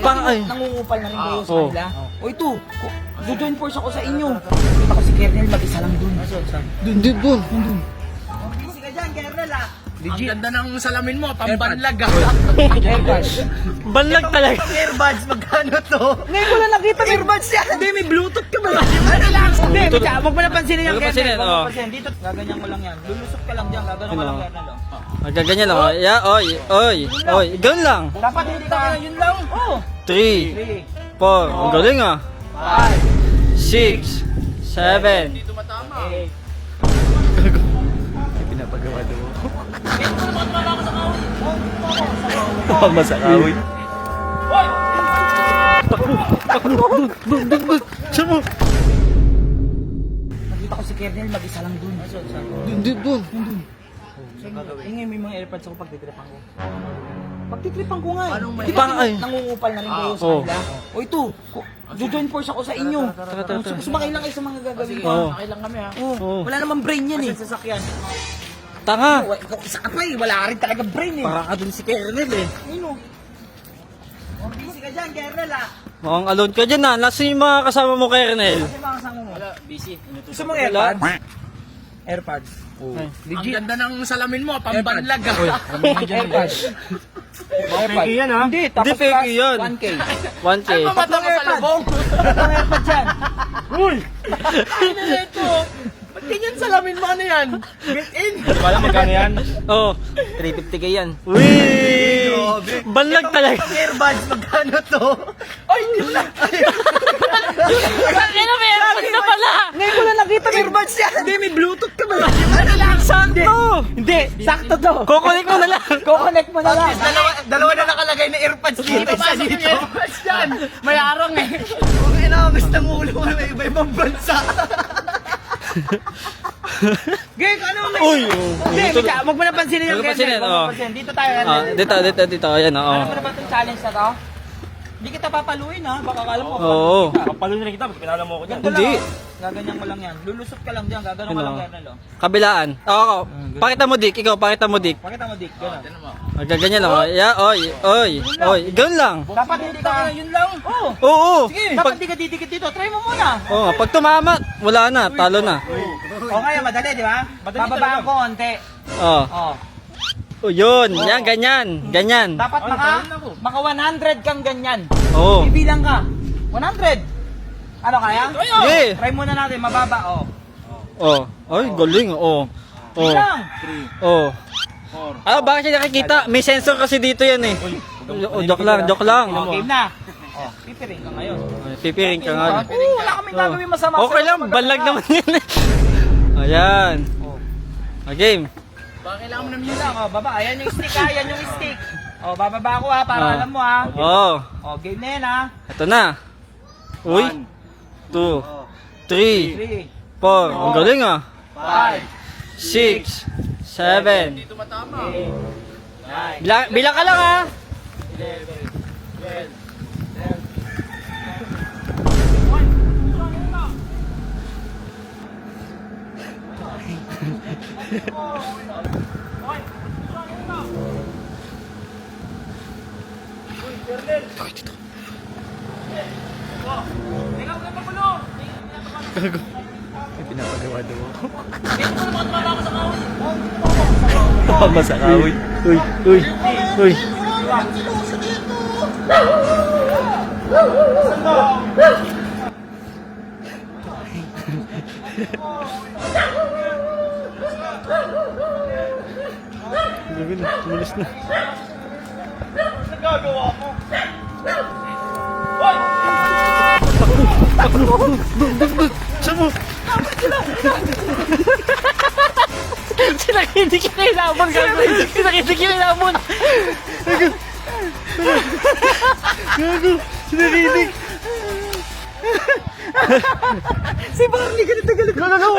nangungupal na rin kayo sa kanila. O ito, join force ako sa inyo. Kita ko si Kernel, mag-isa lang dun. Dun. Busy ka dyan, Kernel ah. Ang ganda ng salamin mo, pambanlag ah. Airbuds. Banlag talaga. Earbuds, magkano to? Ngayon ko lang nakita earbuds yan. Hindi, may bluetooth ka ba? Ano lang? Hindi, wag mo na pansinin yung Huwag pansinin, Kernel. Wag mo pansinin. Dito, gaganyan ko lang yan. Lulusot ka lang dyan, gagano ka lang Kernel. Magkaganyan lang. Yeah, oy. Ganun lang. Dapat hindi ka, yun lang. Oh. 3, 3, 4. Ang galing ah. 5, 6, 7. Dito matama. 8. Pinapagawa daw. Oh, Masakawi. Dun. Saan mo? Nakita ko si Kernel, mag-isa lang dun. Dun. Ingay, may mga airpods ako pagtitripan ko. Pagtitripan ko nga. Anong may- Di ba nangungupal na rin kayo sa Oo. kanila? O ito, join force ako sa inyo. Sumakay lang kayo sa mga gagawin ko. Oo. Nakailang kami ha. Oo. Wala namang brain yan eh. Sasakyan. Tanga. Ikaw isa ka pa eh, wala ka rin talaga brain eh. Para ka dun si Kernel eh. Ayun o. Busy ka dyan, Kernel ah. Mukhang alone ka dyan ah. Nasaan yung mga kasama mo, Kernel? Kasi mga kasama mo. Wala, busy. Gusto mong AirPods? AirPods. Ay. Ang ganda ng salamin mo, pambanlag ah. AirPods. AirPods. yan ha. Hindi, tapos Hindi fake plus yun. 1K. 1K. Ay, mamata mo sa lubong. Ang AirPods yan. Uy! Ano na ito? Ba't ganyan salamin mo ano yan? Built in. Wala magkano yan? Oh. 350K yan. Wee! Banlag talaga. AirPods, magkano to? Ay, hindi na. Ano may airpods na pala? Ngayon ko lang nakita AirPods yan. Hindi, may Bluetooth ka ba? Ano lang? Sakto! Hindi, sakto to. Kukulik mo na lang. Kukonect mo na lang. Dalawa na nakalagay na AirPods dito. Isa dito. AirPods yan. May arang eh. Kung inawas ng ulo mo, may iba-ibang bansa. Gay, ano may... Uy! Hindi, wag mo na pansinin yung Huwag mo pansinin, Kernel. Wag mo oh. pansinin. Dito tayo. Dito. Ayan, oo. Alam mo na ba itong challenge na to? Hindi kita papaluin ha. Baka kala mo. Oo. Papaluin na kita, ba't pinala mo ako dyan? Ganito Hindi. lang. Gaganyan mo lang yan. Lulusot ka lang dyan. Gagano ka lang Kernel. Kabilaan. Oo. Pakita mo, Dick. Ikaw, pakita mo, Dick. Pakita mo, Dick. Gano'n. Magkaganyan lang. Yeah, oy. Ganun lang. Dapat hindi ka... Yun lang. Oo. Oo. Dapat hindi ka didikit dito. Try mo muna. Oo, pag tumama, wala na. Talo na. O ngayon, madali, di ba? Bababaan ko konti. Oo. Oh. Oh, yun. Yan, ganyan. Dapat maka 100 kang ganyan. Oo. Bibilang ka. 100. Ano kaya? Yeah. Try muna natin, mababa. Oh. Oh. Ay, galing. Oo. Oh. Bilang. Oh. Ah, bakit siya nakikita? May sensor kasi dito yan eh. Oh, joke lang. Oh, game na. Oh, pipiring ka ngayon. Pipiring ka nga. Oo, wala kaming gagawin masama. Okay lang, balag naman yan eh. Ayan. Game. Baka kailangan mo ng Yun music. lang, oh, baba. Ayan yung stick ha, ayan yung stick. Oh, bababa ako ha, para alam mo ha. Oo. Oh, game na yan ha. Ito na. Uy. 2, 3, 3, 4. Ang galing ah. 5, 6, 7. Dito matama. 8, 9, Bilang ka lang ah. 11. Pinapagawa daw ako. Masakawi. Uy. Grabe na, tumalis na. Nagagawa mo. Saan mo? Sinakinig yung ilabon gagawin. Sinakinig yung ilabon. Gago. Sinakinig. Si Barney, ganito galit. Gago.